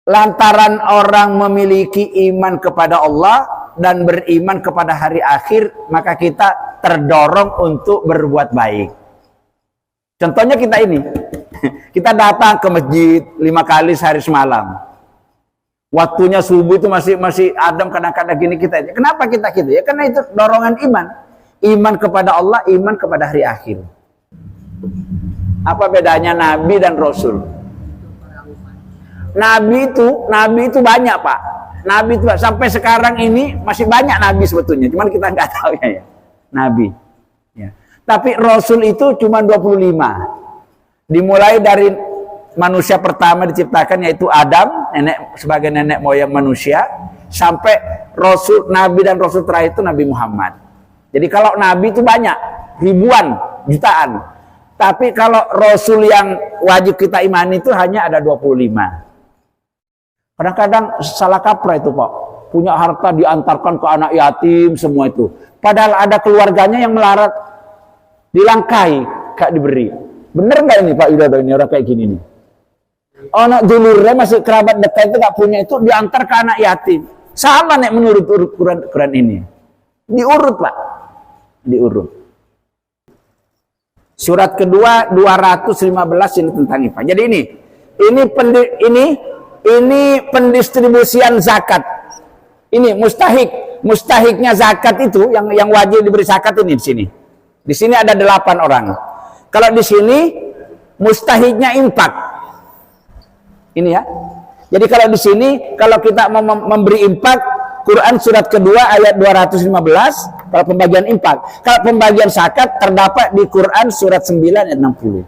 lantaran orang memiliki iman kepada Allah dan beriman kepada hari akhir, maka kita terdorong untuk berbuat baik. Contohnya kita ini, kita datang ke masjid 5 kali sehari semalam. Waktunya subuh itu masih adem, kadang-kadang gini kita. Kenapa kita gitu ya? Karena itu dorongan iman. Iman kepada Allah, iman kepada hari akhir. Apa bedanya Nabi dan Rasul? Nabi itu banyak, Pak. Nabi itu sampai sekarang ini masih banyak Nabi sebetulnya. Cuman kita nggak tahu ya. Nabi. Ya. Tapi Rasul itu cuma 25. Dimulai dari manusia pertama diciptakan, yaitu Adam, sebagai nenek moyang manusia, sampai Rasul, Nabi dan Rasul terakhir itu Nabi Muhammad. Jadi kalau Nabi itu banyak, ribuan, jutaan. Tapi kalau Rasul yang wajib kita imani itu hanya ada 25. Kadang-kadang salah kaprah itu, Pak. Punya harta diantarkan ke anak yatim semua itu. Padahal ada keluarganya yang melarat, dilangkai, gak diberi. Bener nggak ini Pak Widodo, ini orang kayak gini nih? Anak dulurnya masih kerabat dekat itu gak punya, itu diantar ke anak yatim. Salah nih menurut Quran ini. Diurut, Pak. Diurut. Surat kedua 215 ini tentang IPA. Jadi ini pendistribusian zakat. Ini mustahiknya zakat itu yang wajib diberi zakat ini di sini. Di sini ada 8 orang. Kalau di sini mustahiknya infak. Ini ya. Jadi kalau di sini kalau kita memberi infak, Quran surat kedua ayat 215 kalau pembagian infak. Kalau pembagian zakat terdapat di Quran surat 9 ayat 60.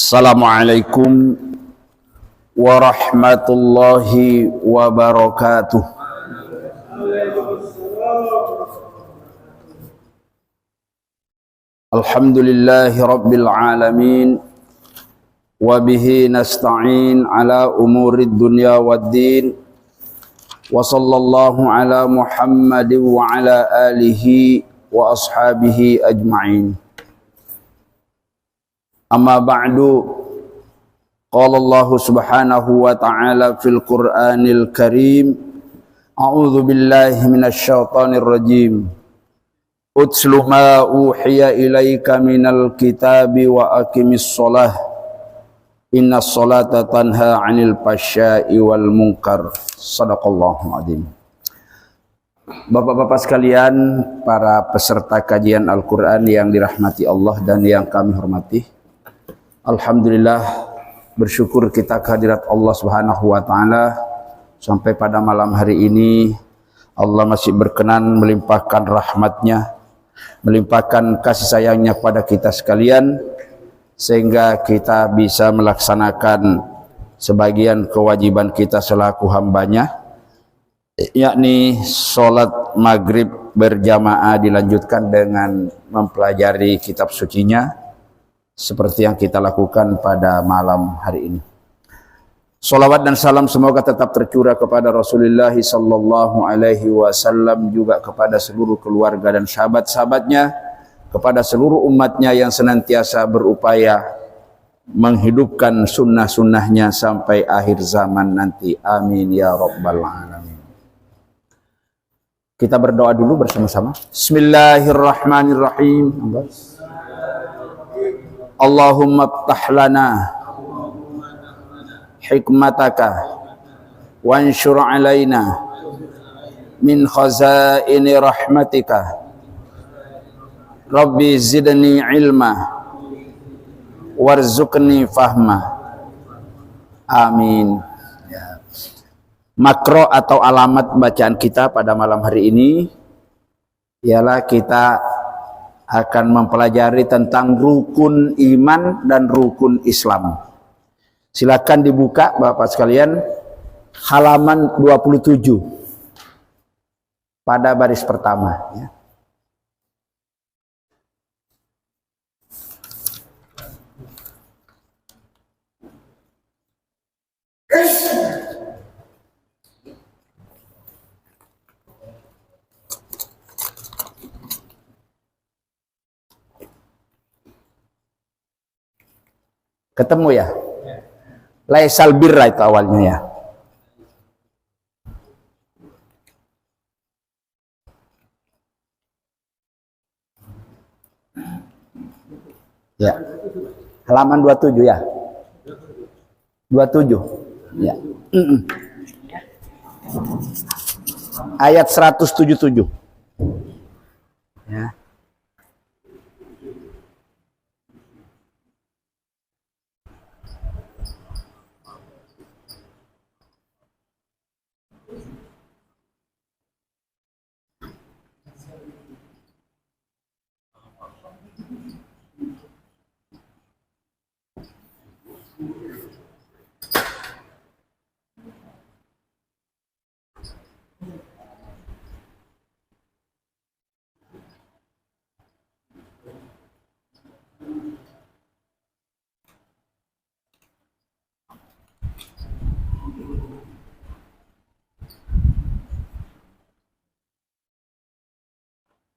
Assalamualaikum warahmatullahi wabarakatuh. Alhamdulillahi rabbil alamin. Wabihi nasta'in ala umurid dunya waddin. Wa sallallahu ala Muhammadin wa ala alihi wa ashabihi ajma'in. Amma ba'du, qala Allah subhanahu wa ta'ala fil Qur'anil Karim, a'udzu billahi minasy syaithanir rajim. Utslu ma uhiya ilaika minal kitabi wa aqimis shalah. Innas salata tanha 'anil fahsya'i wal munkar. Shadaqallahul adzim. Bapak-bapak sekalian, para peserta kajian Al-Qur'an yang dirahmati Allah dan yang kami hormati. Alhamdulillah, bersyukur kita kehadirat Allah Subhanahu wa taala sampai pada malam hari ini Allah masih berkenan melimpahkan rahmatnya, melimpahkan kasih sayangnya pada kita sekalian sehingga kita bisa melaksanakan sebagian kewajiban kita selaku hambanya, yakni sholat maghrib berjamaah dilanjutkan dengan mempelajari kitab sucinya seperti yang kita lakukan pada malam hari ini. Salawat dan salam semoga tetap tercurah kepada Rasulullah sallallahu alaihi wasallam, juga kepada seluruh keluarga dan sahabat-sahabatnya, kepada seluruh umatnya yang senantiasa berupaya menghidupkan sunnah-sunnahnya sampai akhir zaman nanti. Amin ya rabbal alamin. Kita berdoa dulu bersama-sama. Bismillahirrahmanirrahim. Allahumma ftah lana hikmataka wanshur alaina min khazaini rahmatika. Rabbi zidni ilma warzuqni fahma. Amin. Makro atau alamat bacaan kita pada malam hari ini ialah kita akan mempelajari tentang rukun iman dan rukun Islam. Silakan dibuka Bapak sekalian halaman 27 pada baris pertama ya. Ketemu ya? Laisal birra itu awalnya ya. Ya. Halaman 27 ya. 27. Ya. Ayat 177. Ya.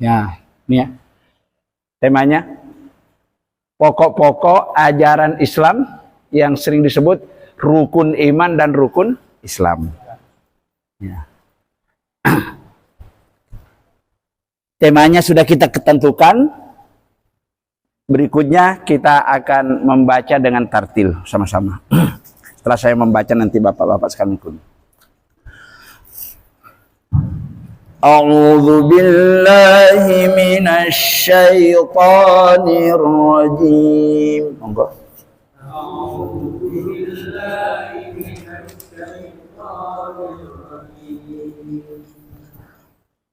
Ya, ini ya. Temanya pokok-pokok ajaran Islam yang sering disebut rukun iman dan rukun Islam. Ya. Temanya sudah kita ketentukan. Berikutnya kita akan membaca dengan tartil sama-sama. Setelah saya membaca nanti bapak-bapak sekalian ikut. A'udzu billahi minasy syaithanir rajim. Monggo. A'udzu billahi minasy syaithanir rajim.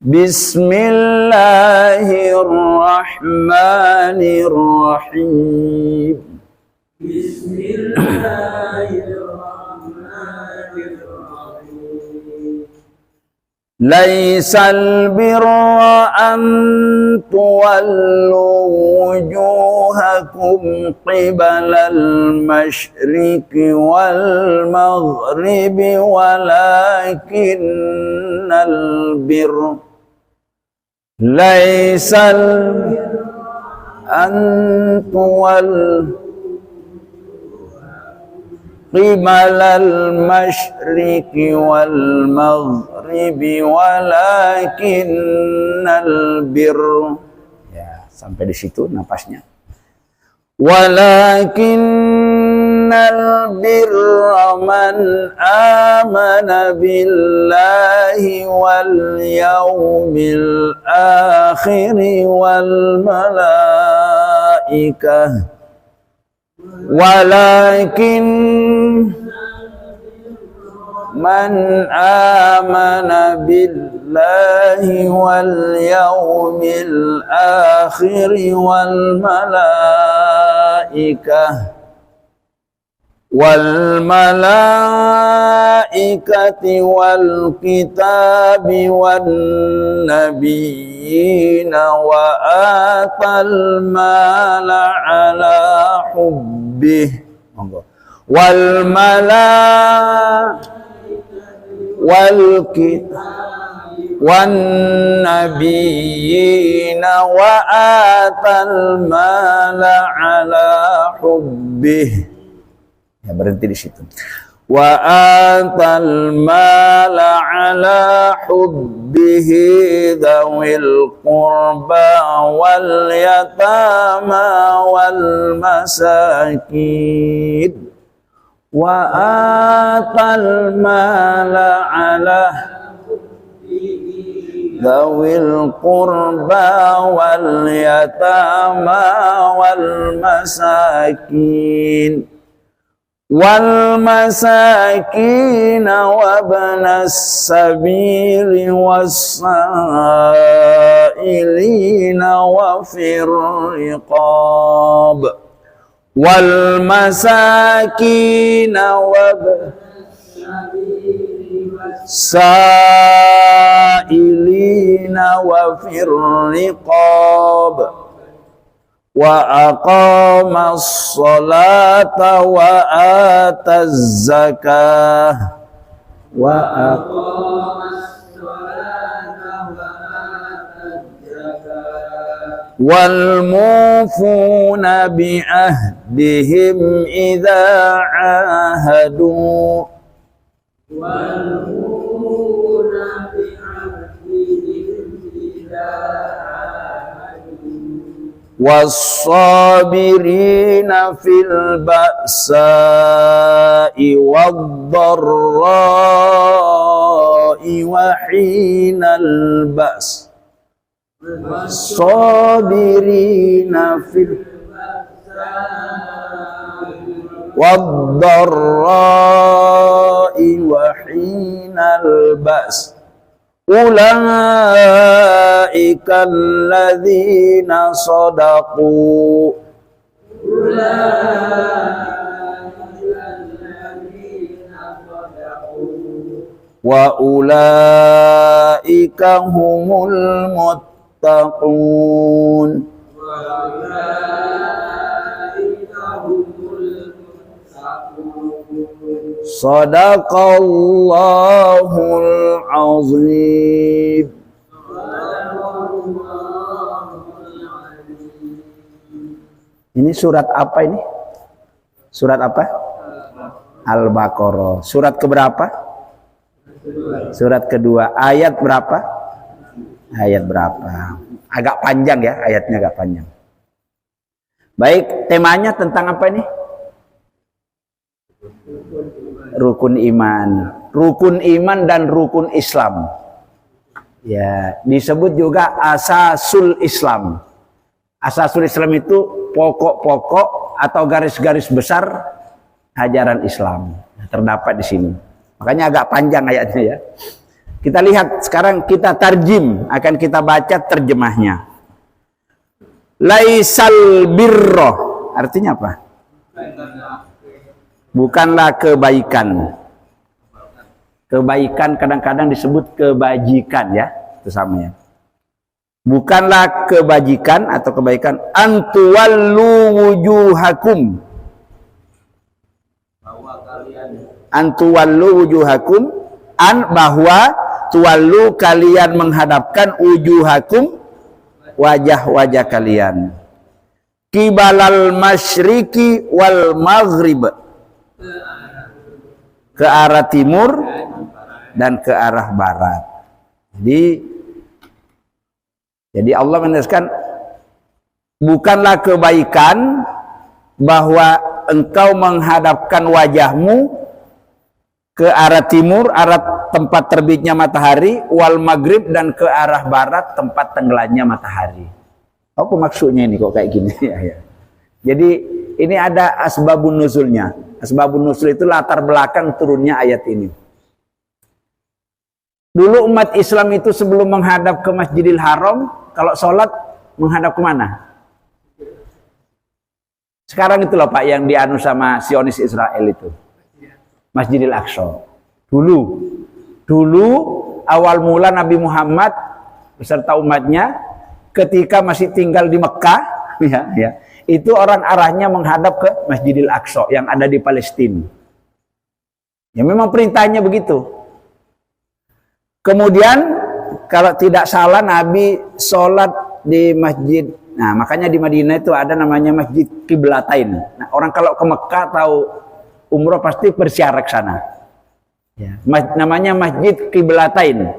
Bismillahirrahmanirrahim. Bismillahirrahmanirrahim. Laisal birra an tuwallu wujuhakum qibalal masyriqi wal maghribi walakinnal birra laisal an tuwallu qibalal masyriqi wal maghribi walakinnal birra. Ya, sampai di situ napasnya. Walakinnal birra man amana billahi wal yawmil akhir wal malaikah. Walakin man amana billahi wal yawmil akhir wal malaikati wal kitabi wan nabiyina wa atal mala ala hubbih wal wan nabiyina wa atal mala ala hubbih. Ya, berhenti di situ. Wa atal mala ala hubbihi dzawil qurba wal yatama wal masakin. Wa atal mala ala dzawil qurba wal yatama wal masakin. Wal masakin wa ibnas sabili was-sa'ilina wa fir riqab wal masakin sa'ilina wa fir riqab wa aqamas salata wa ataz zakah wa aqamas salata wa ataz zakah wal mufuna bi ahdihim idza ahadu was-sabirina fil ba'sa'i wad-dharra'i wa hinal ba's was-sabirina fil wad-dharra'i wa hinal ba's ulaika alladzina sadaqu wa ulaika humul muttaqun. Sadaqallahul azim. Ini surat apa ini? Surat apa? Al-Baqarah. Surat keberapa? Surat kedua. Ayat berapa? Ayat berapa? Agak panjang ya, ayatnya agak panjang. Baik, temanya tentang apa ini? Rukun iman. Rukun iman dan rukun Islam. Ya, disebut juga asasul Islam. Asasul Islam itu pokok-pokok atau garis-garis besar ajaran Islam. Terdapat di sini. Makanya agak panjang ayatnya ya. Kita lihat sekarang, kita tarjim, akan kita baca terjemahnya. Laisal birro, artinya apa? Bukanlah kebaikan. Kebaikan kadang-kadang disebut kebajikan ya, itu sama ya. Bukanlah kebajikan atau kebaikan antuwallu wujuhakum. Antuwallu wujuhakum, an bahwa tuwallu kalian menghadapkan wujuhakum, wajah-wajah kalian, kibalal masyriki wal maghrib, ke arah timur dan ke arah barat. Jadi Allah menegaskan bukanlah kebaikan bahwa engkau menghadapkan wajahmu ke arah timur, arah tempat terbitnya matahari, wal maghrib, dan ke arah barat, tempat tenggelamnya matahari. Apa maksudnya ini kok kayak gini? Jadi ini ada asbabun nuzulnya. Asbabun nuzul itu latar belakang turunnya ayat ini. Dulu umat Islam itu sebelum menghadap ke Masjidil Haram, kalau sholat menghadap kemana? Sekarang itu loh Pak yang dianu sama Zionis Israel itu. Masjidil Aqsa. Dulu awal mula Nabi Muhammad beserta umatnya ketika masih tinggal di Mekah, itu orang arahnya menghadap ke Masjidil Aqsa yang ada di Palestina. Ya memang perintahnya begitu. Kemudian kalau tidak salah Nabi sholat di masjid. Nah makanya di Madinah itu ada namanya Masjid Qiblatain. Nah, orang kalau ke Mekah tahu umroh pasti berziarah ke sana. Ya, namanya Masjid Qiblatain.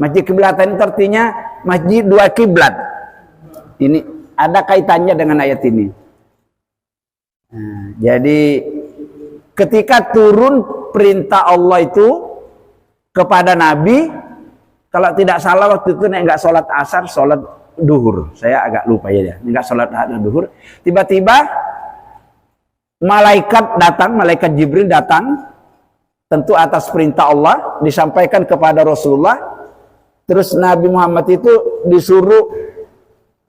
Masjid Qiblatain itu artinya masjid dua kiblat. Ini ada kaitannya dengan ayat ini. Nah, jadi ketika turun perintah Allah itu kepada Nabi, kalau tidak salah waktu itu enggak sholat asar, sholat duhur. Saya agak lupa ya, enggak sholat duhur. Tiba-tiba malaikat datang, malaikat Jibril datang, tentu atas perintah Allah, disampaikan kepada Rasulullah. Terus Nabi Muhammad itu disuruh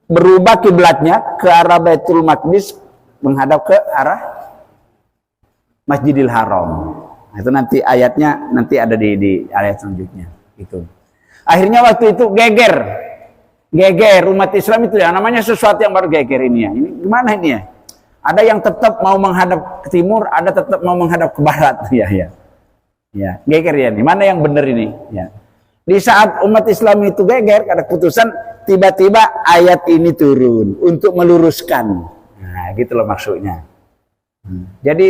berubah kiblatnya ke arah Baitul Maqdis, menghadap ke arah Masjidil Haram. Nah, itu nanti ayatnya nanti ada di ayat selanjutnya. Itu. Akhirnya waktu itu geger umat Islam itu ya, namanya sesuatu yang baru geger ini ya. Ini gimana ini ya? Ada yang tetap mau menghadap ke timur, ada tetap mau menghadap ke barat. Ya, geger ya nih. Mana yang benar ini? Ya. Di saat umat Islam itu geger, ada keputusan, tiba-tiba ayat ini turun untuk meluruskan. Nah, gitu loh maksudnya. Jadi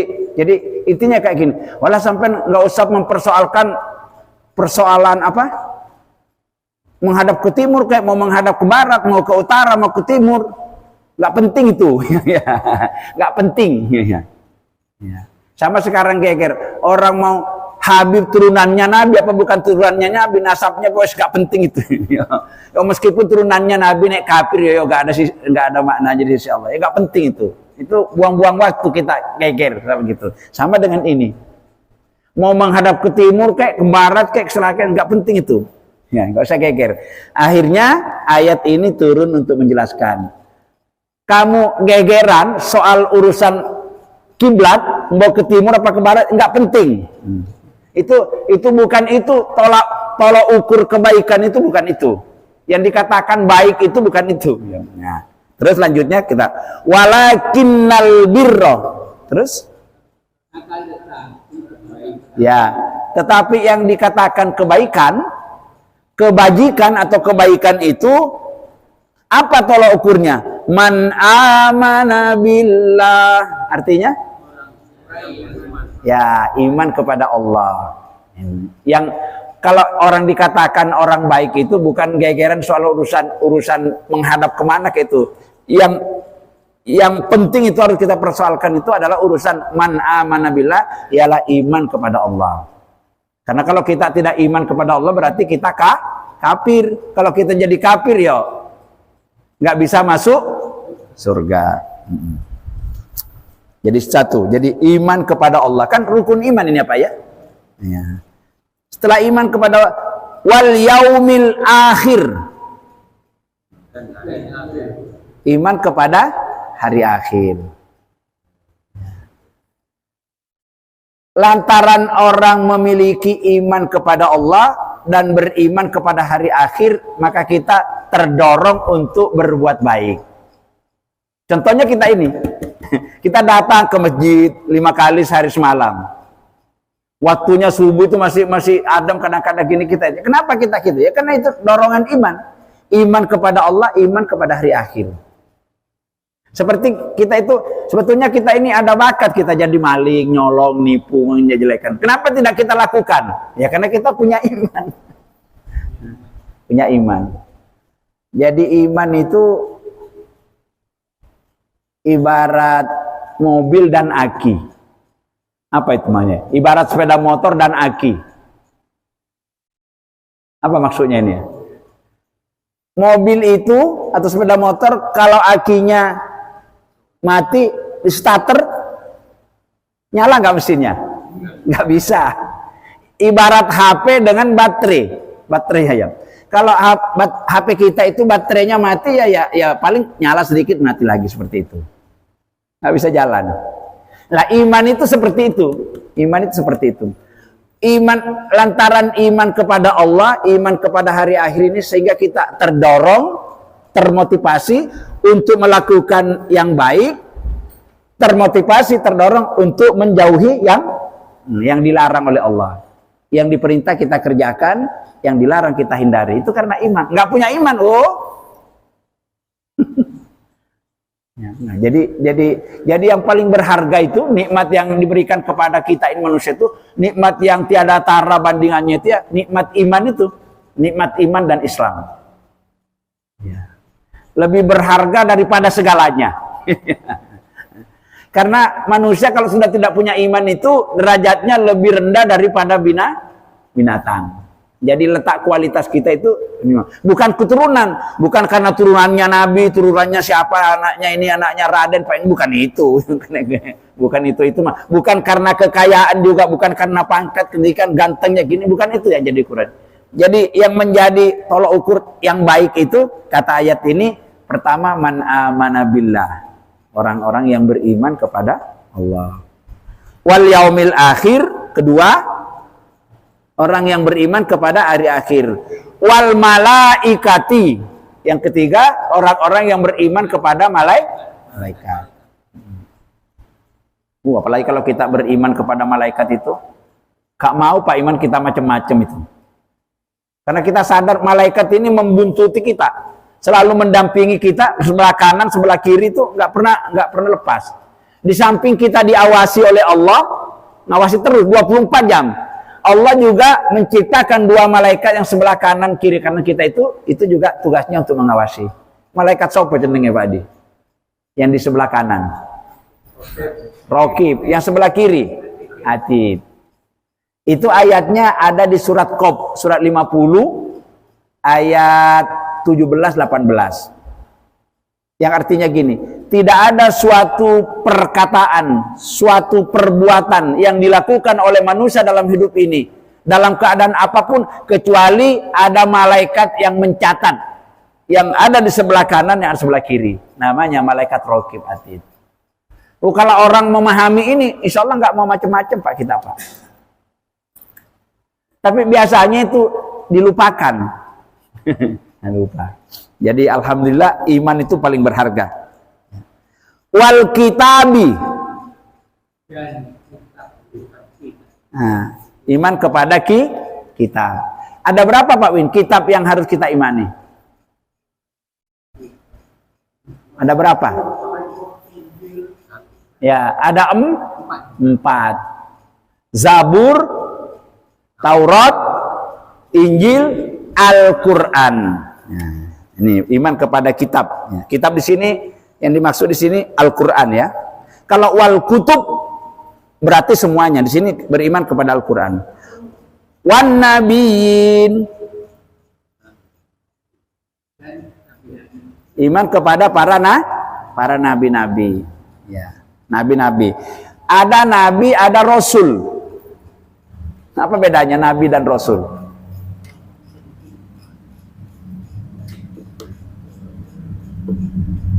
intinya kayak gini. Walau sampai nggak usah mempersoalkan persoalan apa? Menghadap ke timur, kayak mau menghadap ke barat, mau ke utara, mau ke timur. Nggak penting itu. Nggak penting. Ya. Sama sekarang geger. Orang mau Habib turunannya Nabi apa bukan turunannya Nabi, nasabnya bos gak penting itu. Ya, meskipun turunannya Nabi naik kafir ya gak ada maknanya di sisi Allah. Ya gak penting itu. Itu buang-buang waktu kita geger gitu. Sama dengan ini. Mau menghadap ke timur kayak ke barat kayak ke selatan gak penting itu. Ya, gak usah geger. Akhirnya ayat ini turun untuk menjelaskan. Kamu gegeran soal urusan kiblat mau ke timur apa ke barat nggak penting. Itu bukan itu, tolak ukur kebaikan itu bukan itu. Yang dikatakan baik itu bukan itu. Nah, terus lanjutnya kita walakinnal birra. Terus ya, tetapi yang dikatakan kebajikan atau kebaikan itu apa tolak ukurnya? Man amana billah. Artinya ya, iman kepada Allah. Yang kalau orang dikatakan orang baik itu bukan gegeran soal urusan menghadap kemana itu. Yang penting itu harus kita persoalkan itu adalah urusan man amana billah, ialah iman kepada Allah. Karena kalau kita tidak iman kepada Allah berarti kita kafir. Kalau kita jadi kafir ya nggak bisa masuk surga. Jadi satu, jadi iman kepada Allah kan rukun iman ini apa ya? Ya. Setelah iman kepada wal yaumil akhir, iman kepada hari akhir. Lantaran orang memiliki iman kepada Allah dan beriman kepada hari akhir, maka kita terdorong untuk berbuat baik. Contohnya kita ini. Kita datang ke masjid 5 kali sehari semalam. Waktunya subuh itu masih adem kadang-kadang gini kita. Kenapa kita gitu ya? Karena itu dorongan iman. Iman kepada Allah, iman kepada hari akhir. Seperti kita itu, sebetulnya kita ini ada bakat kita jadi maling, nyolong, nipu, menjelekan. Kenapa tidak kita lakukan? Ya karena kita punya iman. Punya iman. Jadi iman itu ibarat mobil dan aki. Apa itu namanya? Ibarat sepeda motor dan aki. Apa maksudnya ini? Mobil itu atau sepeda motor kalau akinya mati, di starter nyala nggak mesinnya? Nggak bisa. Ibarat HP dengan baterai ya. Kalau HP kita itu baterainya mati ya paling nyala sedikit mati lagi seperti itu. Nggak bisa jalan. Nah, iman itu seperti itu. Iman itu seperti itu. Iman lantaran iman kepada Allah, iman kepada hari akhir ini sehingga kita terdorong, termotivasi untuk melakukan yang baik, termotivasi, terdorong untuk menjauhi yang dilarang oleh Allah. Yang diperintah kita kerjakan, yang dilarang kita hindari. Itu karena iman. Nggak punya iman, Nah, jadi yang paling berharga itu nikmat yang diberikan kepada kita ini manusia itu nikmat yang tiada tara bandingannya itu ya nikmat iman itu, nikmat iman dan Islam. Ya. Lebih berharga daripada segalanya. Karena manusia kalau sudah tidak punya iman itu derajatnya lebih rendah daripada binatang. Jadi letak kualitas kita itu bukan keturunan, bukan karena turunannya Nabi, turunannya siapa, anaknya ini anaknya Raden, bukan itu. Bukan itu mah. Bukan karena kekayaan juga, bukan karena pangkat, pendidikan, gantengnya gini, bukan itu yang jadi ukuran. Jadi yang menjadi tolak ukur yang baik itu kata ayat ini pertama man amana billah orang-orang yang beriman kepada Allah. Wal yaumil akhir, kedua, orang yang beriman kepada hari akhir. Wal malaikati, yang ketiga, orang-orang yang beriman kepada malaikat. Apalagi kalau kita beriman kepada malaikat itu, gak mau Pak iman kita macam-macam itu. Karena kita sadar malaikat ini membuntuti kita, selalu mendampingi kita sebelah kanan, sebelah kiri itu nggak pernah lepas. Di samping kita diawasi oleh Allah, ngawasi terus 24 jam. Allah juga menciptakan dua malaikat yang sebelah kanan kiri kanan kita itu juga tugasnya untuk mengawasi. Malaikat sopo jenenge Pak Adi? Yang di sebelah kanan. Raqib, yang sebelah kiri Atid. Itu ayatnya ada di surat Qaf, surat 50 ayat 17-18. Yang artinya gini, tidak ada suatu perkataan, suatu perbuatan yang dilakukan oleh manusia dalam hidup ini dalam keadaan apapun kecuali ada malaikat yang mencatat, yang ada di sebelah kanan, yang ada di sebelah kiri. Namanya malaikat Raqib Atid. Kalau orang memahami ini, insya Allah nggak mau macam-macam Pak kita Pak. Tapi biasanya itu dilupakan. Lupa. Jadi alhamdulillah iman itu paling berharga. Wal kitabi. Nah, iman kepada kitab. Ada berapa Pak Win kitab yang harus kita imani? Ada berapa? Ya, ada 4. Zabur, Taurat, Injil, Al-Quran. Nah, ini iman kepada kitab. Kitab di sini yang dimaksud di sini Al-Quran ya. Kalau wal kutub berarti semuanya. Di sini beriman kepada Al-Quran. Wan nabiyyin, iman kepada para nabi-nabi. Ya, nabi-nabi. Ada nabi, ada rasul. Apa bedanya nabi dan rasul?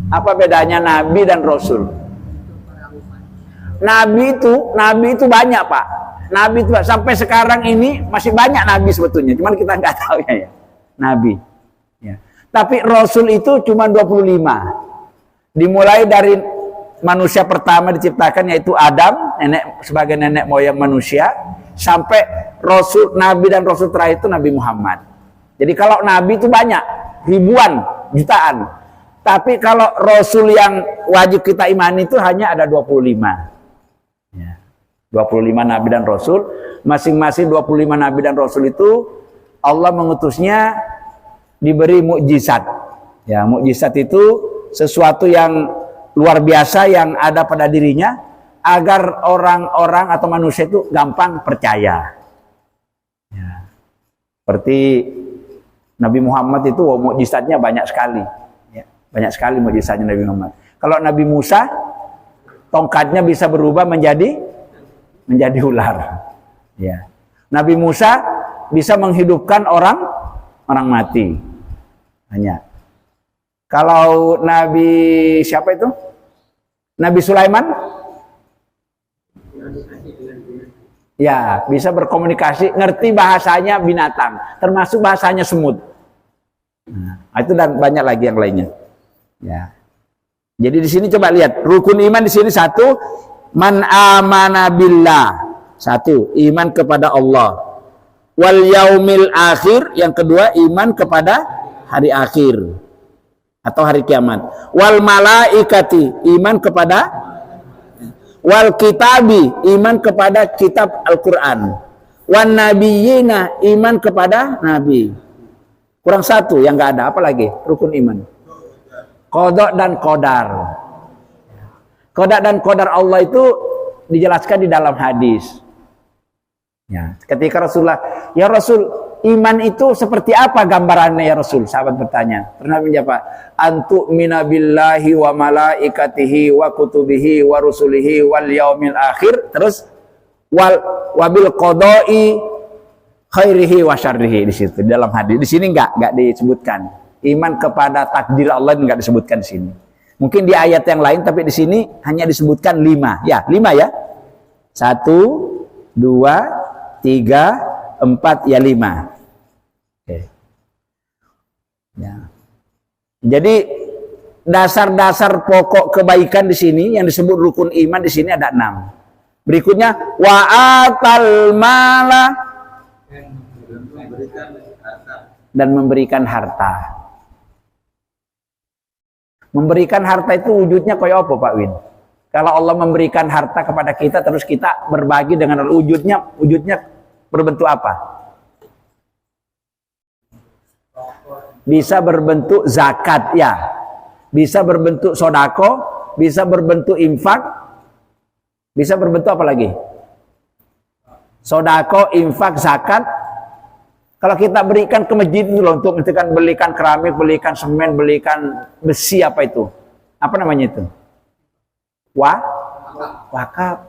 Apa bedanya nabi dan rasul? Nabi itu banyak Pak. Nabi itu sampai sekarang ini masih banyak nabi sebetulnya, cuman kita nggak tahu ya. Nabi. Ya. Tapi rasul itu cuma 25. Dimulai dari manusia pertama diciptakan yaitu Adam, sebagai nenek moyang manusia, sampai rasul, nabi dan rasul terakhir itu Nabi Muhammad. Jadi kalau nabi itu banyak, ribuan, jutaan. Tapi kalau rasul yang wajib kita imani itu hanya ada 25. Ya. 25 nabi dan rasul, masing-masing 25 nabi dan rasul itu Allah mengutusnya diberi mukjizat. Ya, mukjizat itu sesuatu yang luar biasa yang ada pada dirinya agar orang-orang atau manusia itu gampang percaya. Ya. Seperti Nabi Muhammad itu mukjizatnya banyak sekali. Ya, banyak sekali mukjizatnya Nabi Muhammad. Kalau Nabi Musa tongkatnya bisa berubah menjadi ular. Ya. Nabi Musa bisa menghidupkan orang mati. Hanya. Kalau Nabi siapa itu? Nabi Sulaiman? Ya, bisa berkomunikasi, ngerti bahasanya binatang, termasuk bahasanya semut. Nah, itu dan banyak lagi yang lainnya. Ya. Jadi di sini coba lihat, rukun iman di sini 1, man amana billah. 1, iman kepada Allah. Wal yaumil akhir, yang kedua iman kepada hari akhir atau hari kiamat. Wal malaikati, iman kepada wal kitabi, iman kepada kitab Al-Quran. Wan nabiyina, iman kepada nabi. Kurang 1 yang nggak ada, apa lagi rukun iman? Qada dan qadar. Qada dan qadar Allah itu dijelaskan di dalam hadis. Ya, ketika Rasulullah, ya Rasul, iman itu seperti apa gambarannya ya Rasul? Sahabat bertanya. Pernah menjawab, antu'mina billahi wa malaikatihi wa kutubihi wa rusulihi wal yaumil akhir. Terus wabil qada'i khairihi wa syarrihi, di situ dalam hadis. Di sini enggak disebutkan. Iman kepada takdir Allah enggak disebutkan di sini. Mungkin di ayat yang lain, tapi di sini hanya disebutkan 5. Ya, 5 ya. 1, 2, 3, 4, ya 5. Oke. Ya. Jadi dasar-dasar pokok kebaikan di sini yang disebut rukun iman di sini ada 6. Berikutnya wa'atal mala dan memberikan harta. Memberikan harta itu wujudnya kayak apa Pak Win? Kalau Allah memberikan harta kepada kita terus kita berbagi dengan wujudnya berbentuk apa? Bisa berbentuk zakat ya, bisa berbentuk sodako, bisa berbentuk infak, bisa berbentuk apa lagi? Sodako, infak, zakat. Kalau kita berikan ke masjid itu loh, untuk belikan keramik, belikan semen, belikan besi, apa itu? Apa namanya itu? Wakaf.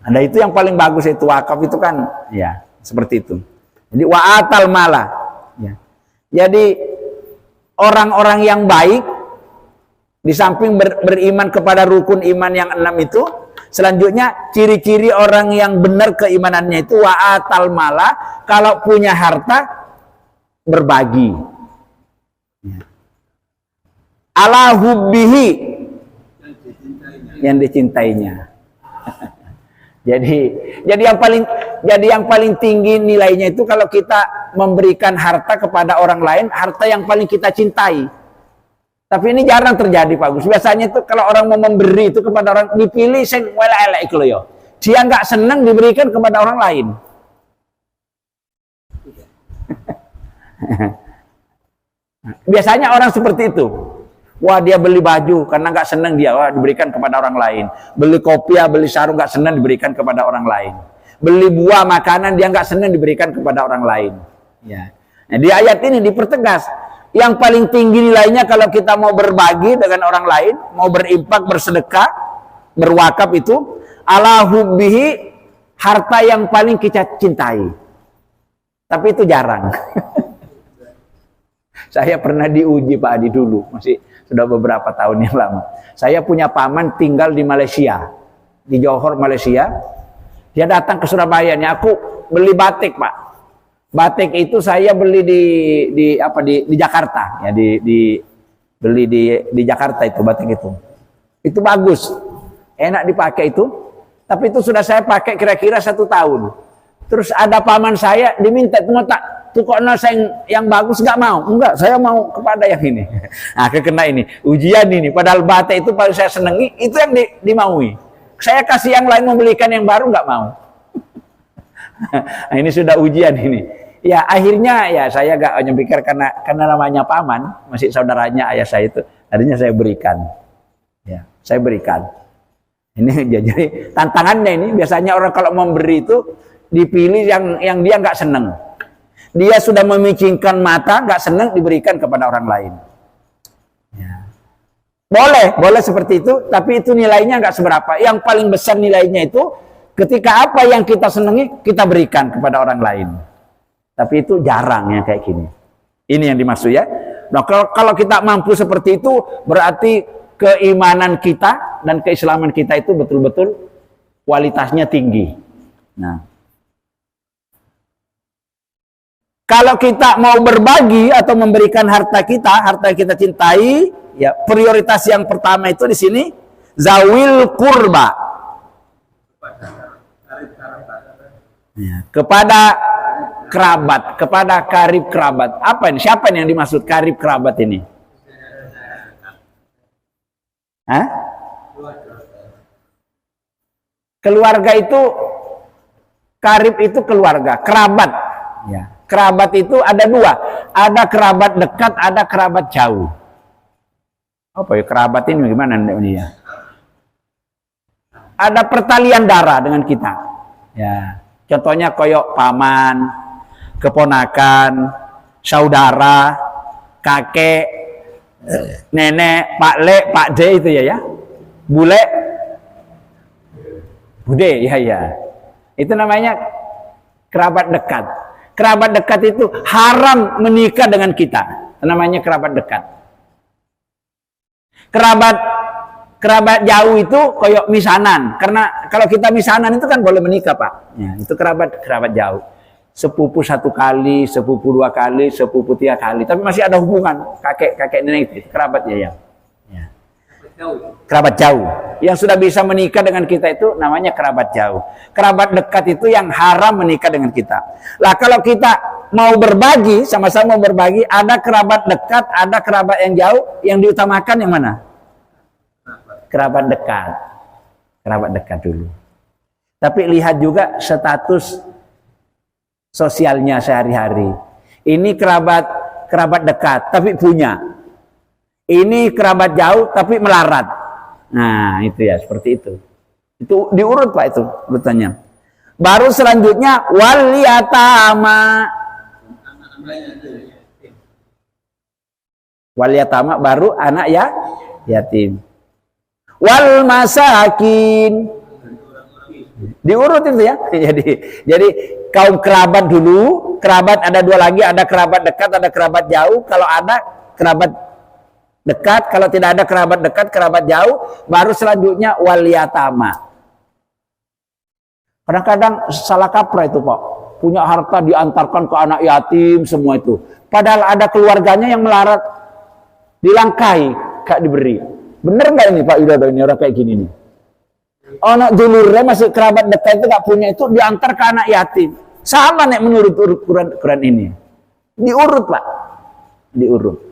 Ada itu yang paling bagus itu wakaf itu kan, ya seperti itu. Jadi wa'atal mala. Ya. Jadi orang-orang yang baik di samping beriman kepada rukun iman yang 6 itu, selanjutnya ciri-ciri orang yang benar keimanannya itu wa'atal mala, kalau punya harta berbagi. Ala hubbihi, yang dicintainya. Jadi yang paling tinggi nilainya itu kalau kita memberikan harta kepada orang lain, harta yang paling kita cintai. Tapi ini jarang terjadi Pak Gus. Biasanya itu kalau orang mau memberi itu kepada orang dipilih sing elek iku lho. Dia nggak senang diberikan kepada orang lain. Biasanya orang seperti itu. Wah, dia beli baju karena nggak senang dia, wah, diberikan kepada orang lain. Beli kopiah, beli sarung nggak senang diberikan kepada orang lain. Beli buah, makanan dia nggak senang diberikan kepada orang lain. Ya. Nah, di ayat ini dipertegas. Yang paling tinggi nilainya kalau kita mau berbagi dengan orang lain, mau berimpak, bersedekah, berwakaf itu, ala hubbihi, harta yang paling kita cintai. Tapi itu jarang. Saya pernah diuji Pak Adi dulu, masih sudah beberapa tahun yang lama. Saya punya paman tinggal di Malaysia, di Johor, Malaysia. Dia datang ke Surabaya, nih aku beli batik Pak. Batik itu saya beli di Jakarta, ya beli di Jakarta itu batik itu. Itu bagus, enak dipakai itu. Tapi itu sudah saya pakai kira-kira 1 tahun. Terus ada paman saya diminta tukokno yang bagus, nggak mau. Enggak, saya mau kepada yang ini. Nah, kekena ini ujian ini. Padahal batik itu paling saya senangi, itu yang dimaui. Saya kasih yang lain membelikan yang baru, nggak mau. Nah, ini sudah ujian ini. Ya akhirnya ya saya gak hanya pikir karena namanya paman, masih saudaranya ayah saya itu, akhirnya saya berikan. Ya, saya berikan. Ini jadi tantangannya ini biasanya orang kalau memberi itu dipilih yang dia nggak seneng. Dia sudah memicingkan mata, nggak seneng diberikan kepada orang lain. Ya. Boleh seperti itu, tapi itu nilainya nggak seberapa. Yang paling besar nilainya itu ketika apa yang kita senangi kita berikan kepada orang lain. Tapi itu jarang yang kayak gini. Ini yang dimaksud ya. Nah, kalau kita mampu seperti itu, berarti keimanan kita dan keislaman kita itu betul-betul kualitasnya tinggi. Nah, kalau kita mau berbagi atau memberikan harta yang kita cintai, ya prioritas yang pertama itu di sini zawil kurba. Ya, kepada kerabat, kepada karib kerabat. Apa ini? Siapa yang dimaksud karib kerabat ini? Hah? Keluarga itu, karib itu keluarga, kerabat. Ya, kerabat itu ada 2. Ada kerabat dekat, ada kerabat jauh. Apa ya kerabat ini gimana ini ya? Ada pertalian darah dengan kita. Ya, contohnya koyok paman, keponakan, saudara, kakek, nenek, pak le, pak de itu ya, bule, bude ya. Itu namanya kerabat dekat. Kerabat dekat itu haram menikah dengan kita. Namanya kerabat dekat. Kerabat kerabat jauh itu koyok misanan. Karena kalau kita misanan itu kan boleh menikah, Pak. Ya, itu kerabat jauh. Sepupu 1 kali, sepupu 2 kali, sepupu 3 kali. Tapi masih ada hubungan kakek nenek itu, kerabat ya. Kerabat jauh. Yang sudah bisa menikah dengan kita itu namanya kerabat jauh. Kerabat dekat itu yang haram menikah dengan kita. Lah kalau kita mau berbagi, sama-sama mau berbagi, ada kerabat dekat, ada kerabat yang jauh, yang diutamakan yang mana? Kerabat dekat. Kerabat dekat dulu. Tapi lihat juga status sosialnya sehari-hari. Ini kerabat dekat tapi punya. Ini kerabat jauh tapi melarat. Nah, itu ya, seperti itu. Itu diurut, Pak, itu urutannya. Baru selanjutnya wal yatama. Wal yatama baru anak ya yatim. Wal masakin. Diurut itu ya. Jadi kaum kerabat dulu, kerabat ada 2 lagi, ada kerabat dekat, ada kerabat jauh. Kalau ada kerabat dekat, kalau tidak ada kerabat dekat, kerabat jauh, baru selanjutnya wal yatama. Kadang-kadang salah kaprah itu, Pak. Punya harta diantarkan ke anak yatim semua itu. Padahal ada keluarganya yang melarat, dilangkai, gak diberi. Bener nggak ini Pak Widodo, ini orang kayak gini nih? Anak dulurnya masih kerabat dekat itu gak punya, itu diantar ke anak yatim. Sama nih menurut Quran ini. Diurut, Pak. Diurut.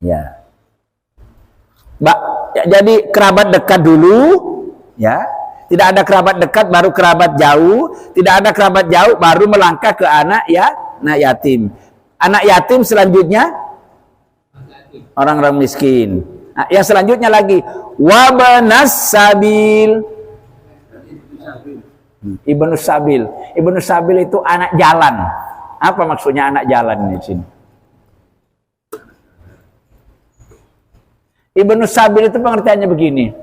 Ya. Mbak, ya, jadi kerabat dekat dulu, ya. Tidak ada kerabat dekat baru kerabat jauh, tidak ada kerabat jauh baru melangkah ke anak yatim. Anak yatim selanjutnya orang-orang miskin. Nah, yang selanjutnya lagi wabanas sabil. Ibnu sabil. Ibnu sabil itu anak jalan. Apa maksudnya anak jalan di sini? Ibnu sabil itu pengertiannya begini.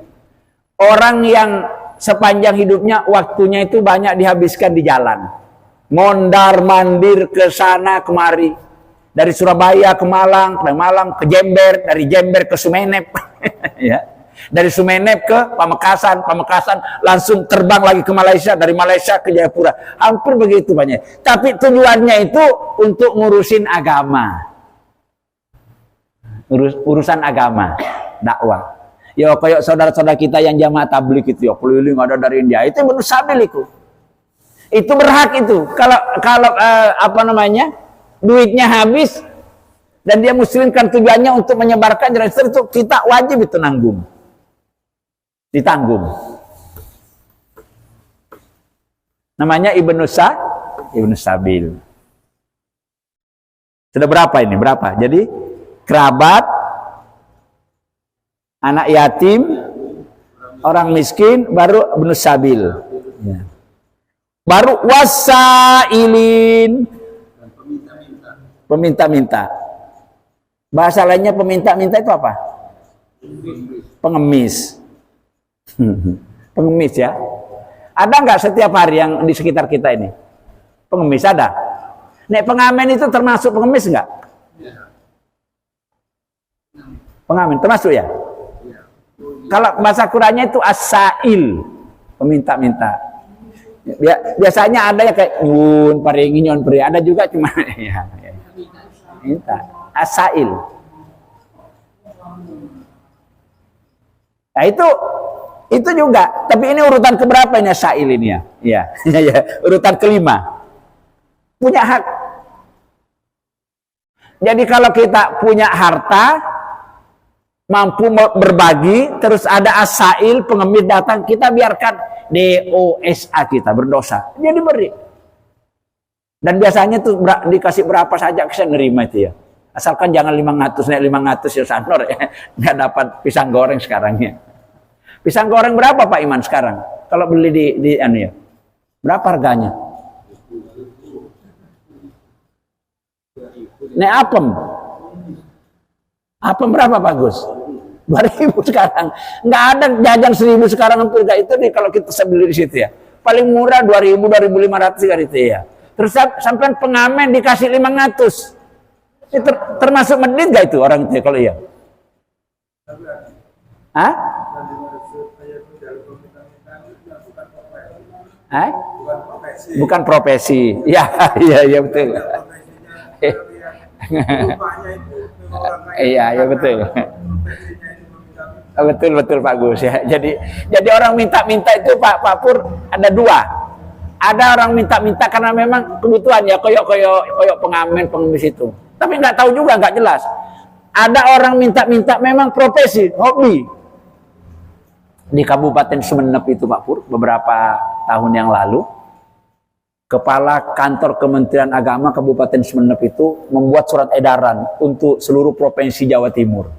Orang yang sepanjang hidupnya waktunya itu banyak dihabiskan di jalan. Mondar-mandir ke sana kemari. Dari Surabaya ke Malang, dari Malang ke Jember, dari Jember ke Sumenep. Ya. Dari Sumenep ke Pamekasan, Pamekasan langsung terbang lagi ke Malaysia, dari Malaysia ke Jayapura. Hampir begitu banyak. Tapi tujuannya itu untuk ngurusin agama. Urusan agama, dakwah. Ya kayak saudara-saudara kita yang jamaah tabligh itu ya, keliling ada dari India, itu Ibnu sabil itu berhak itu. Kalau apa namanya, duitnya habis dan dia muslimkan tujuannya untuk menyebarkan jalan Islam, itu kita wajib itu nanggung, ditanggung. Namanya Ibnu sabil. Sudah berapa ini? Berapa? Jadi kerabat, anak yatim, orang miskin, baru Ibnu sabil. Ya. Baru wasailin, peminta-minta. Bahasa lainnya peminta-minta itu apa? Pengemis. Pengemis ya. Ada nggak setiap hari yang di sekitar kita ini? Pengemis ada? Nek pengamen itu termasuk pengemis nggak? Pengamen termasuk ya? Kalau bahasa Qurannya itu asail, peminta-minta. Biasanya ada ya kayak nyun paringi nyun peri, ada juga cuma ya, minta asail. Nah itu juga, tapi ini urutan keberapa ini asail ini ya? Ya, ya, urutan kelima. Punya hak. Jadi kalau kita punya harta, mampu berbagi, terus ada asail, pengemis datang, kita biarkan dosa kita, berdosa, dia diberi. Dan biasanya tuh dikasih berapa saja bisa nerima itu ya. Asalkan jangan 500, naik 500 ya sanor ya. Nggak dapat pisang goreng sekarang ya. Pisang goreng berapa Pak Iman sekarang? Kalau beli di anu ya. Berapa harganya? Nek apem. Apem berapa Pak Gus? 2.000 sekarang. Nggak ada jajan 1.000 sekarang hampir nggak itu nih kalau kita beli di situ ya. Paling murah 2.000, 2.500 kan itu ya. Terus sampai pengamen dikasih 500. Itu termasuk medit nggak itu orang itu ya, kalau iya? Hah? Hah? Bukan profesi. Ya, iya betul. Iya, ya betul. Betul Pak Gus ya. Jadi orang minta-minta itu Pak Pur ada dua. Ada orang minta-minta karena memang kebutuhan ya, koyok pengemis itu. Tapi nggak tahu juga, nggak jelas. Ada orang minta-minta memang profesi, hobi. Di Kabupaten Sumeneb itu Pak Pur, beberapa tahun yang lalu, Kepala Kantor Kementerian Agama Kabupaten Sumeneb itu membuat surat edaran untuk seluruh provinsi Jawa Timur.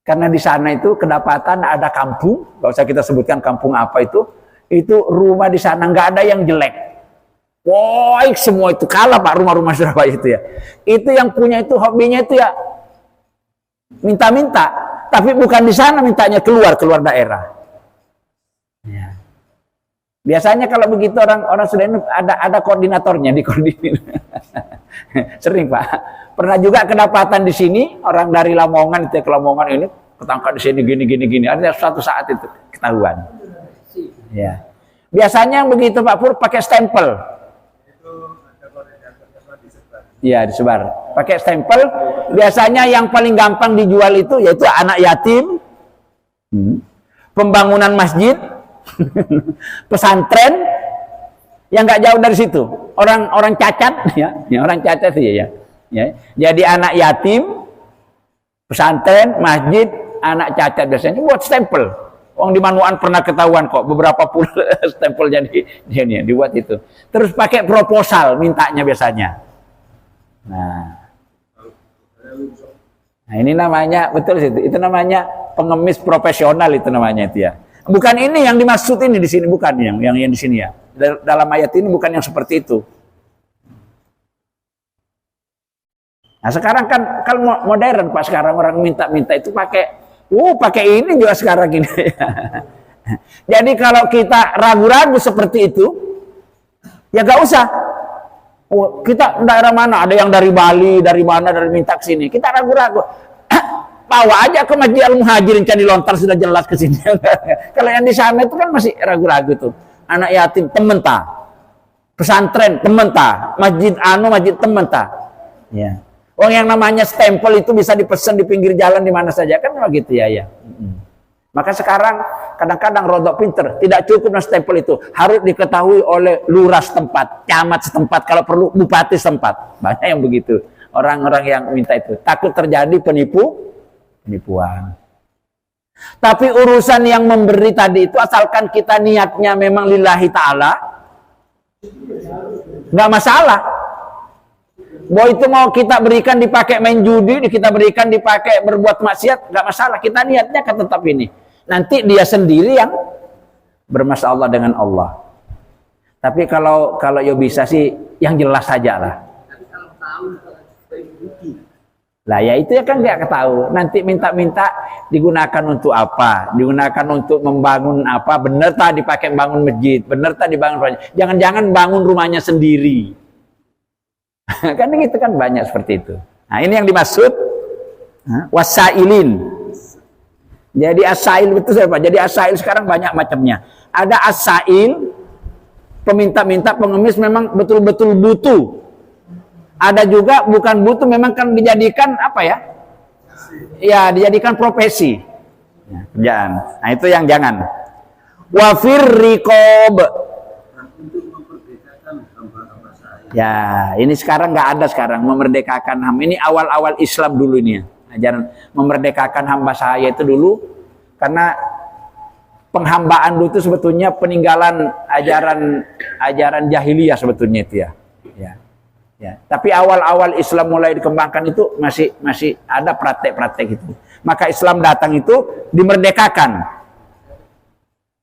Karena di sana itu kedapatan ada kampung, nggak usah kita sebutkan kampung apa itu rumah di sana nggak ada yang jelek. Wah, semua itu kalah Pak, rumah-rumah Surabaya itu ya. Itu yang punya itu hobinya itu ya minta-minta, tapi bukan di sana mintanya, keluar daerah. Ya. Biasanya kalau begitu orang sudah ini ada koordinatornya, dikoordinir. Sering Pak. Pernah juga kedapatan di sini orang dari Lamongan itu, ke Lamongan ini ketangkap di sini gini. Ada suatu saat itu ketahuan. Ya. Biasanya yang begitu Pak Pur pakai stempel. Iya, disebar. Pakai stempel. Biasanya yang paling gampang dijual itu yaitu anak yatim, pembangunan masjid, pesantren, yang nggak jauh dari situ. Orang cacat, ya orang cacat ya. Jadi anak yatim, pesantren, masjid, anak cacat biasanya buat stempel. Di Manuan pernah ketahuan kok beberapa puluh stempel jadi dibuat itu. Terus pakai proposal mintanya biasanya. Nah ini namanya betul itu namanya pengemis profesional itu namanya itu ya. Bukan ini yang dimaksud ini di sini, bukan yang di sini ya. Dalam ayat ini bukan yang seperti itu. Nah sekarang kan modern Pak, sekarang orang minta-minta itu pakai ini juga sekarang ini. Jadi kalau kita ragu-ragu seperti itu, ya gak usah. Kita daerah mana? Ada yang dari Bali, dari mana, dari minta ke sini. Kita ragu-ragu. Bawa aja ke Masjid Al-Muhajirin Candi Lontar, sudah jelas ke sini. Kalau yang di sana itu kan masih ragu-ragu tuh. Anak yatim temen ta. Pesantren temen ta. Masjid temen ta. Ya. Yang namanya stempel itu bisa dipesan di pinggir jalan di mana saja kan begitu ya. Maka sekarang kadang-kadang rodok pinter, tidak cukup dengan stempel itu, harus diketahui oleh lurah setempat, camat setempat, kalau perlu bupati setempat. Banyak yang begitu. Orang-orang yang minta itu takut terjadi penipuan. Tapi urusan yang memberi tadi itu asalkan kita niatnya memang lillahi ta'ala, nggak masalah. Bahwa itu mau kita berikan dipakai main judi, kita berikan dipakai berbuat maksiat, nggak masalah. Kita niatnya kan tetap ini. Nanti dia sendiri yang bermasalah dengan Allah. Tapi kalau ya bisa sih yang jelas saja lah. Lah ya itu ya kan dia ketahui. Nanti minta-minta digunakan untuk apa? Digunakan untuk membangun apa? Bener tak dipakai bangun masjid? Bener tak dibangun rumahnya? Jangan-jangan bangun rumahnya sendiri. Kan gitu kan banyak seperti itu. Nah ini yang dimaksud wasailin. Jadi asail betul saya Pak. Jadi asail sekarang banyak macamnya. Ada asail, peminta-minta pengemis memang betul-betul butuh. Ada juga bukan butuh, memang kan dijadikan apa ya? Ya dijadikan profesi. Kerjaan. Nah itu yang jangan. Wafir riqab. Ya, ini sekarang nggak ada sekarang memerdekakan HAM. Ini awal-awal Islam dulu ini ya. Ajaran memerdekakan hamba sahaya itu dulu karena penghambaan dulu itu sebetulnya peninggalan ajaran jahiliyah sebetulnya itu ya. Ya. Tapi awal-awal Islam mulai dikembangkan itu masih ada praktek-praktek itu. Maka Islam datang itu dimerdekakan.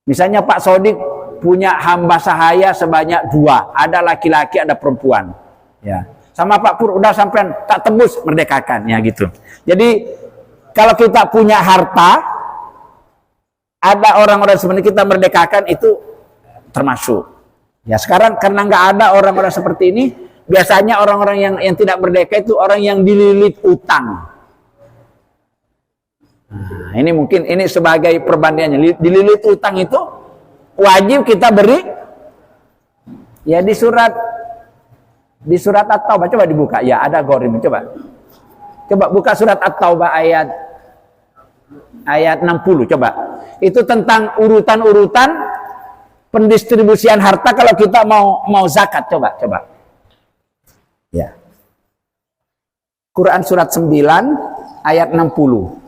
Misalnya Pak Sodik punya hamba sahaya sebanyak 2, ada laki-laki ada perempuan ya, sama Pak Pur udah sampai tak tembus merdekakan ya gitu. Jadi kalau kita punya harta, ada orang-orang sebenarnya kita merdekakan itu termasuk ya. Sekarang karena nggak ada orang-orang seperti ini, biasanya orang-orang yang tidak merdeka itu orang yang dililit utang. Nah, ini mungkin ini sebagai perbandingannya. Dililit utang itu wajib kita beri ya di surat At-Taubah. Coba dibuka. Ya, ada gorim. Coba buka surat At-Taubah ayat 60. Coba. Itu tentang urutan-urutan pendistribusian harta kalau kita mau zakat. Coba. Ya. Quran surat 9 ayat 60.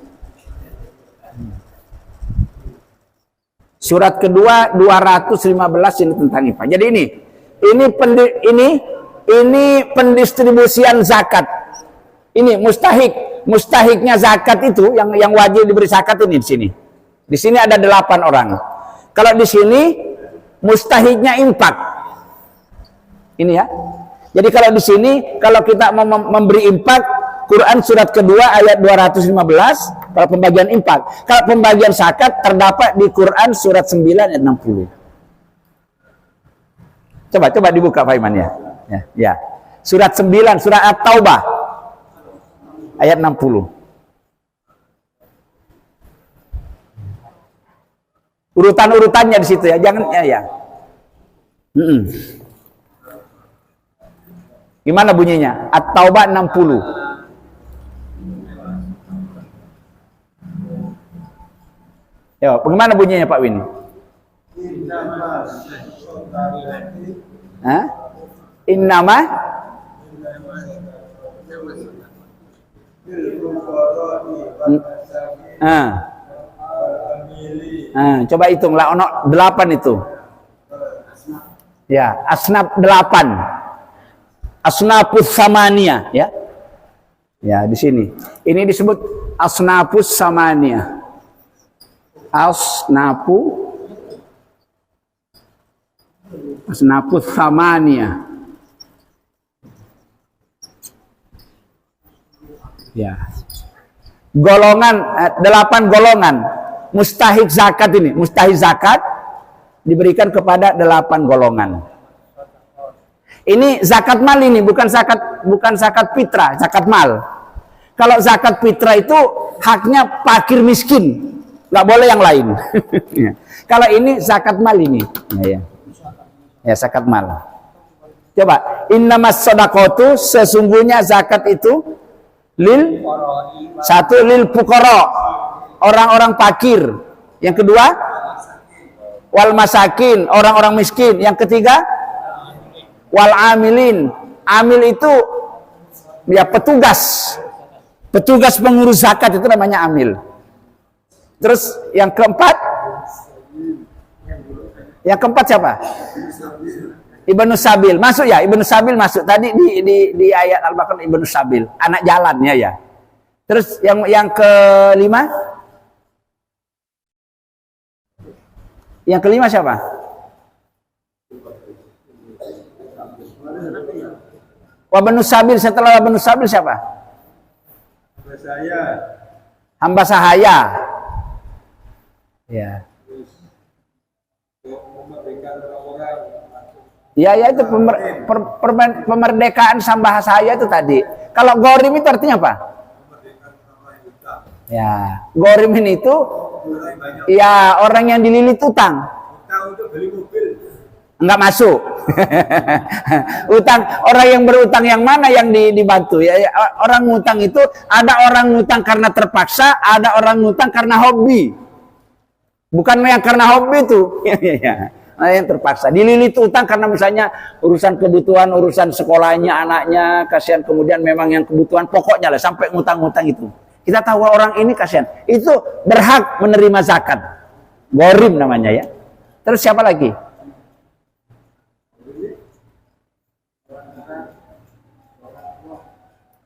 Surat kedua 215 ini tentang infak. Jadi ini pendistribusian zakat. Ini mustahiknya zakat itu yang wajib diberi zakat ini di sini. Di sini ada 8 orang. Kalau di sini mustahiknya infak. Ini ya. Jadi kalau di sini kalau kita memberi infak, Quran surat kedua ayat 215 kalau pembagian infak. Kalau pembagian zakat terdapat di Quran surat 9 ayat 60. Coba dibuka Pak Iman ya. Ya. Surat 9, surat At-Taubah ayat 60. Urutan-urutannya di situ ya, jangan ya. Gimana bunyinya? At-Taubah 60. Ya, bagaimana bunyinya Pak Win? Hah? Innama coba hitung lah, ono 8 itu. Ya, asnaf 8. Asnafus samaniyah ya. Ya, di sini. Ini disebut asnafus samaniyah. Asnafus samaniyah. Ya. Golongan 8 golongan mustahik zakat ini. Mustahik zakat diberikan kepada 8 golongan. Ini zakat mal ini bukan zakat fitrah, zakat mal. Kalau zakat fitrah itu haknya fakir miskin, nggak boleh yang lain. Kalau ini zakat mal ini, ya zakat mal. Coba, innamas shadaqatu, sesungguhnya zakat itu lil fuqara, orang-orang fakir. Yang kedua, wal masakin, orang-orang miskin. Yang ketiga, wal amilin. Amil itu ya petugas pengurus zakat itu namanya amil. Terus yang keempat siapa? Ibnu Sabil masuk ya, Ibnu Sabil masuk tadi di ayat Al-Baqarah. Ibnu Sabil anak jalannya ya. Terus yang kelima siapa? Wabnu Sabil, setelah Wabnu Sabil siapa? Hamba sahaya. Ya. Ya itu pemerdekaan hamba sahaya itu tadi. Kalau gorim itu artinya apa? Ya, gorimin itu ya orang yang dililit utang. Enggak masuk. Utang, orang yang berutang yang mana yang dibantu ya, orang ngutang itu ada orang ngutang karena terpaksa, ada orang ngutang karena hobi. Bukan yang karena hobi itu. Nah, yang terpaksa dililit utang karena misalnya urusan kebutuhan, urusan sekolahnya anaknya, kasihan, kemudian memang yang kebutuhan pokoknya lah sampai ngutang-ngutang itu. Kita tahu orang ini kasihan, itu berhak menerima zakat. Gorim namanya ya. Terus siapa lagi?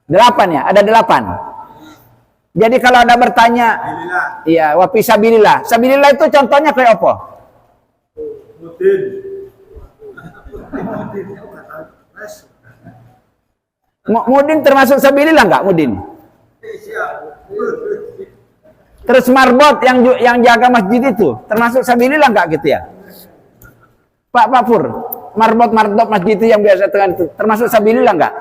Delapan ya, ada 8. Jadi kalau ada bertanya, iya, wa fi sabilillah. Sabilillah itu contohnya kayak apa? Mudin termasuk sabilillah enggak, Mudin? Terus marbot yang jaga masjid itu termasuk sabilillah enggak gitu ya? Pak Pur, marbot masjid itu yang biasa dengan itu termasuk sabilillah enggak?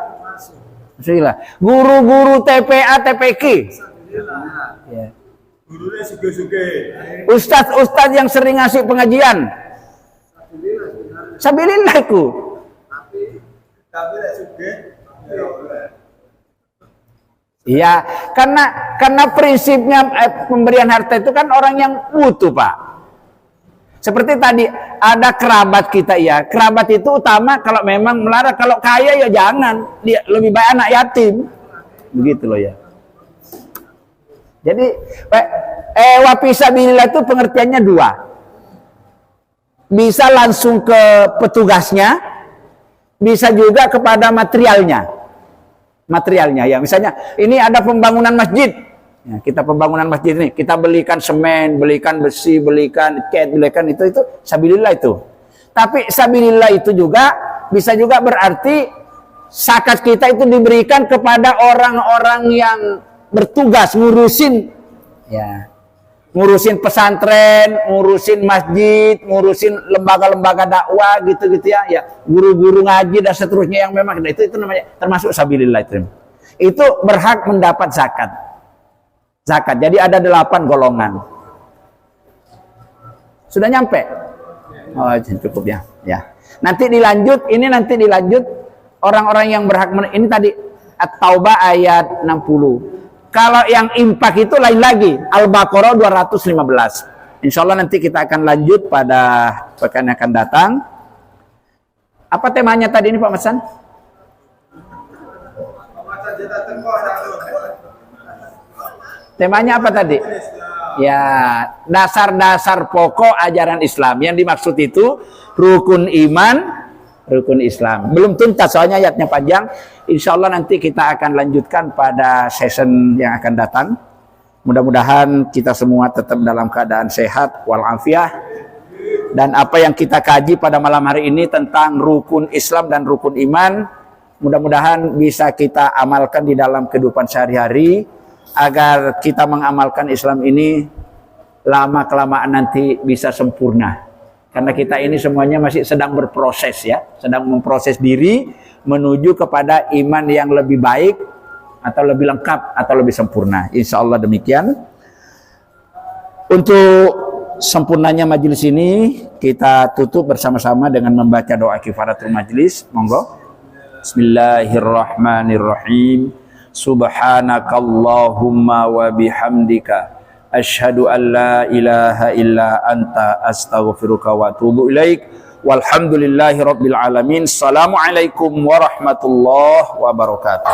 Guru-guru TPA, TPQ. Ya. Gurunya suge-suge. Ustadz yang sering ngasih pengajian. Sabilillah ku. Tapi lek suge ya oleh. Iya, karena prinsipnya pemberian harta itu kan orang yang butuh, Pak. Seperti tadi ada kerabat kita ya, kerabat itu utama kalau memang melarang, kalau kaya ya jangan, dia lebih baik anak yatim, begitu loh ya. Jadi wafisabilillah itu pengertiannya dua, bisa langsung ke petugasnya, bisa juga kepada materialnya ya. Misalnya ini ada pembangunan masjid ya, kita pembangunan masjid ini, kita belikan semen, belikan besi, belikan cat, belikan itu sabilillah itu. Tapi sabilillah itu juga bisa juga berarti zakat kita itu diberikan kepada orang-orang yang bertugas ngurusin ya, ngurusin pesantren, ngurusin masjid, ngurusin lembaga-lembaga dakwah gitu-gitu ya, guru-guru ngaji dan seterusnya yang memang itu namanya termasuk sabilillah itu. Itu berhak mendapat zakat. Jadi ada 8 golongan. Sudah nyampe? Oh, cukup ya. Nanti dilanjut orang-orang yang berhak ini tadi At-Taubah ayat 60. Kalau yang infak itu lain lagi, Al-Baqarah 215. Insya Allah nanti kita akan lanjut pada pekan yang akan datang. Apa temanya tadi ini Pak Masan? Temanya apa tadi? Ya, dasar-dasar pokok ajaran Islam. Yang dimaksud itu rukun iman, rukun Islam. Belum tuntas soalnya ayatnya panjang. Insya Allah nanti kita akan lanjutkan pada session yang akan datang. Mudah-mudahan kita semua tetap dalam keadaan sehat walafiat. Dan apa yang kita kaji pada malam hari ini tentang rukun Islam dan rukun iman, mudah-mudahan bisa kita amalkan di dalam kehidupan sehari-hari, agar kita mengamalkan Islam ini lama-kelamaan nanti bisa sempurna. Karena kita ini semuanya masih sedang berproses ya, sedang memproses diri menuju kepada iman yang lebih baik atau lebih lengkap atau lebih sempurna. Insya Allah demikian. Untuk sempurnanya majelis ini kita tutup bersama-sama dengan membaca doa kifaratul majelis. Monggo. Bismillahirrahmanirrahim. Subhanakallahumma wa bihamdika asyhadu an la ilaha illa anta astaghfiruka wa atubu ilaik. Walhamdulillahi rabbil alamin. Assalamualaikum warahmatullahi wabarakatuh.